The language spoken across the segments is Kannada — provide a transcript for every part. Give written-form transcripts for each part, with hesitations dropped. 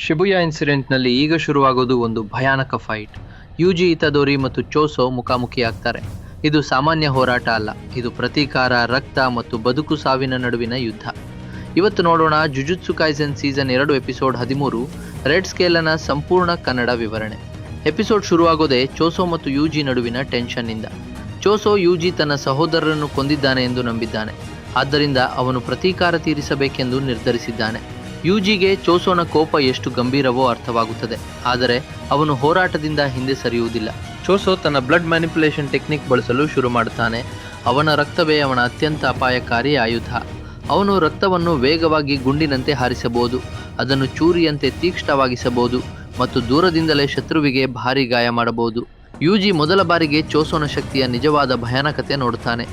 ಶಿಬುಯಾ ಇನ್ಸಿಡೆಂಟ್ನಲ್ಲಿ ಈಗ ಶುರುವಾಗೋದು ಒಂದು ಭಯಾನಕ ಫೈಟ್. ಯುಜಿ ಇತದೋರಿ ಮತ್ತು ಚೋಸೋ ಮುಖಾಮುಖಿಯಾಗ್ತಾರೆ. ಇದು ಸಾಮಾನ್ಯ ಹೋರಾಟ ಅಲ್ಲ, ಇದು ಪ್ರತೀಕಾರ, ರಕ್ತ ಮತ್ತು ಬದುಕು ಸಾವಿನ ನಡುವಿನ ಯುದ್ಧ. ಇವತ್ತು ನೋಡೋಣ ಜುಜುತ್ಸು ಕೈಸೆನ್ ಸೀಸನ್ 2 ಎಪಿಸೋಡ್ 13 ರೆಡ್ ಸ್ಕೇಲನ ಸಂಪೂರ್ಣ ಕನ್ನಡ ವಿವರಣೆ. ಎಪಿಸೋಡ್ ಶುರುವಾಗೋದೇ ಚೋಸೋ ಮತ್ತು ಯುಜಿ ನಡುವಿನ ಟೆನ್ಷನ್ನಿಂದ. ಚೋಸೋ ಯುಜಿ ತನ್ನ ಸಹೋದರರನ್ನು ಕೊಂದಿದ್ದಾನೆ ಎಂದು ನಂಬಿದ್ದಾನೆ, ಆದ್ದರಿಂದ ಅವನು ಪ್ರತೀಕಾರ ತೀರಿಸಬೇಕೆಂದು ನಿರ್ಧರಿಸಿದ್ದಾನೆ. ಯುಜಿಗೆ ಚೋಸೋನ ಕೋಪ ಎಷ್ಟು ಗಂಭೀರವೋ ಅರ್ಥವಾಗುತ್ತದೆ, ಆದರೆ ಅವನು ಹೋರಾಟದಿಂದ ಹಿಂದೆ ಸರಿಯುವುದಿಲ್ಲ. ಚೋಸೋ ತನ್ನ ಬ್ಲಡ್ ಮ್ಯಾನಿಪುಲೇಷನ್ ಟೆಕ್ನಿಕ್ ಬಳಸಲು ಶುರು ಮಾಡುತ್ತಾನೆ. ಅವನ ರಕ್ತವೇ ಅವನ ಅತ್ಯಂತ ಅಪಾಯಕಾರಿ ಆಯುಧ. ಅವನು ರಕ್ತವನ್ನು ವೇಗವಾಗಿ ಗುಂಡಿನಂತೆ ಹಾರಿಸಬಹುದು, ಅದನ್ನು ಚೂರಿಯಂತೆ ತೀಕ್ಷ್ಣವಾಗಿಸಬಹುದು ಮತ್ತು ದೂರದಿಂದಲೇ ಶತ್ರುವಿಗೆ ಭಾರಿ ಗಾಯ ಮಾಡಬಹುದು. ಯುಜಿ ಮೊದಲ ಬಾರಿಗೆ ಚೋಸೋನ ಶಕ್ತಿಯ ನಿಜವಾದ ಭಯಾನಕತೆ ನೋಡುತ್ತಾನೆ.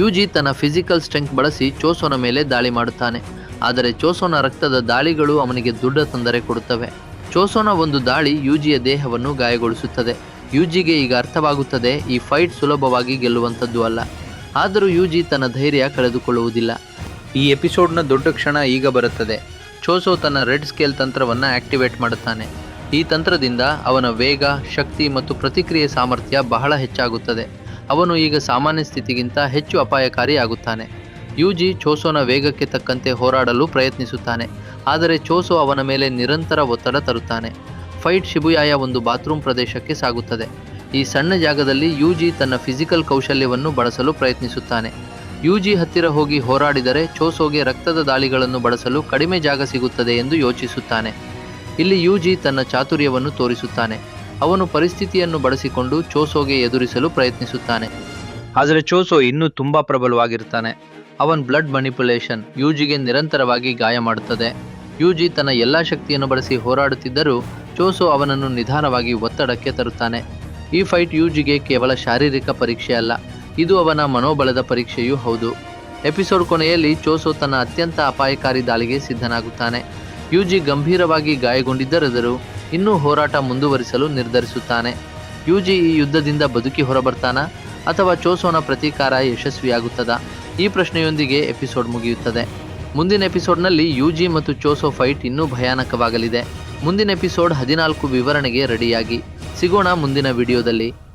ಯುಜಿ ತನ್ನ ಫಿಸಿಕಲ್ ಸ್ಟ್ರೆಂತ್ ಬಳಸಿ ಚೋಸೋನ ಮೇಲೆ ದಾಳಿ ಮಾಡುತ್ತಾನೆ, ಆದರೆ ಚೋಸೋನ ರಕ್ತದ ದಾಳಿಗಳು ಅವನಿಗೆ ದೊಡ್ಡ ತೊಂದರೆ ಕೊಡುತ್ತವೆ. ಚೋಸೋನ ಒಂದು ದಾಳಿ ಯುಜಿಯ ದೇಹವನ್ನು ಗಾಯಗೊಳಿಸುತ್ತದೆ. ಯುಜಿಗೆ ಈಗ ಅರ್ಥವಾಗುತ್ತದೆ, ಈ ಫೈಟ್ ಸುಲಭವಾಗಿ ಗೆಲ್ಲುವಂಥದ್ದು ಅಲ್ಲ. ಆದರೂ ಯುಜಿ ತನ್ನ ಧೈರ್ಯ ಕಳೆದುಕೊಳ್ಳುವುದಿಲ್ಲ. ಈ ಎಪಿಸೋಡ್ನ ದೊಡ್ಡ ಕ್ಷಣ ಈಗ ಬರುತ್ತದೆ. ಚೋಸೋ ತನ್ನ ರೆಡ್ ಸ್ಕೇಲ್ ತಂತ್ರವನ್ನು ಆಕ್ಟಿವೇಟ್ ಮಾಡುತ್ತಾನೆ. ಈ ತಂತ್ರದಿಂದ ಅವನ ವೇಗ, ಶಕ್ತಿ ಮತ್ತು ಪ್ರತಿಕ್ರಿಯೆ ಸಾಮರ್ಥ್ಯ ಬಹಳ ಹೆಚ್ಚಾಗುತ್ತದೆ. ಅವನು ಈಗ ಸಾಮಾನ್ಯ ಸ್ಥಿತಿಗಿಂತ ಹೆಚ್ಚು ಅಪಾಯಕಾರಿ ಆಗುತ್ತಾನೆ. ಯುಜಿ ಚೋಸೋನ ವೇಗಕ್ಕೆ ತಕ್ಕಂತೆ ಹೋರಾಡಲು ಪ್ರಯತ್ನಿಸುತ್ತಾನೆ, ಆದರೆ ಚೋಸೋ ಅವನ ಮೇಲೆ ನಿರಂತರ ಒತ್ತಡ ತರುತ್ತಾನೆ. ಫೈಟ್ ಶಿಬುಯಾಯ ಒಂದು ಬಾತ್ರೂಮ್ ಪ್ರದೇಶಕ್ಕೆ ಸಾಗುತ್ತದೆ. ಈ ಸಣ್ಣ ಜಾಗದಲ್ಲಿ ಯುಜಿ ತನ್ನ ಫಿಸಿಕಲ್ ಕೌಶಲ್ಯವನ್ನು ಬಳಸಲು ಪ್ರಯತ್ನಿಸುತ್ತಾನೆ. ಯುಜಿ ಹತ್ತಿರ ಹೋಗಿ ಹೋರಾಡಿದರೆ ಚೋಸೋಗೆ ರಕ್ತದ ದಾಳಿಗಳನ್ನು ಬಳಸಲು ಕಡಿಮೆ ಜಾಗ ಸಿಗುತ್ತದೆ ಎಂದು ಯೋಚಿಸುತ್ತಾನೆ. ಇಲ್ಲಿ ಯುಜಿ ತನ್ನ ಚಾತುರ್ಯವನ್ನು ತೋರಿಸುತ್ತಾನೆ. ಅವನು ಪರಿಸ್ಥಿತಿಯನ್ನು ಬಳಸಿಕೊಂಡು ಚೋಸೋಗೆ ಎದುರಿಸಲು ಪ್ರಯತ್ನಿಸುತ್ತಾನೆ. ಆದರೆ ಚೋಸೋ ಇನ್ನೂ ತುಂಬಾ ಪ್ರಬಲವಾಗಿರ್ತಾನೆ. ಅವನ್ ಬ್ಲಡ್ ಮ್ಯಾನಿಪುಲೇಷನ್ ಯುಜಿಗೆ ನಿರಂತರವಾಗಿ ಗಾಯ ಮಾಡುತ್ತದೆ. ಯುಜಿ ತನ್ನ ಎಲ್ಲ ಶಕ್ತಿಯನ್ನು ಬಳಸಿ ಹೋರಾಡುತ್ತಿದ್ದರೂ ಚೋಸೋ ಅವನನ್ನು ನಿಧಾನವಾಗಿ ಒತ್ತಡಕ್ಕೆ ತರುತ್ತಾನೆ. ಈ ಫೈಟ್ ಯುಜಿಗೆ ಕೇವಲ ಶಾರೀರಿಕ ಪರೀಕ್ಷೆ ಅಲ್ಲ, ಇದು ಅವನ ಮನೋಬಲದ ಪರೀಕ್ಷೆಯೂ ಹೌದು. ಎಪಿಸೋಡ್ ಕೊನೆಯಲ್ಲಿ ಚೋಸೋ ತನ್ನ ಅತ್ಯಂತ ಅಪಾಯಕಾರಿ ದಾಳಿಗೆ ಸಿದ್ಧನಾಗುತ್ತಾನೆ. ಯುಜಿ ಗಂಭೀರವಾಗಿ ಗಾಯಗೊಂಡಿದ್ದರಾದರೂ ಇನ್ನೂ ಹೋರಾಟ ಮುಂದುವರಿಸಲು ನಿರ್ಧರಿಸುತ್ತಾನೆ. ಯುಜಿ ಈ ಯುದ್ಧದಿಂದ ಬದುಕಿ ಹೊರಬರ್ತಾನಾ ಅಥವಾ ಚೋಸೋನ ಪ್ರತೀಕಾರ ಯಶಸ್ವಿಯಾಗುತ್ತದಾ? ಈ ಪ್ರಶ್ನೆಯೊಂದಿಗೆ ಎಪಿಸೋಡ್ ಮುಗಿಯುತ್ತದೆ. ಮುಂದಿನ ಎಪಿಸೋಡ್ನಲ್ಲಿ ಯುಜಿ ಮತ್ತು ಚೋಸೋ ಫೈಟ್ ಇನ್ನೂ ಭಯಾನಕವಾಗಲಿದೆ. ಮುಂದಿನ ಎಪಿಸೋಡ್ 14 ವಿವರಣೆಗೆ ರೆಡಿಯಾಗಿ. ಸಿಗೋಣ ಮುಂದಿನ ವಿಡಿಯೋದಲ್ಲಿ.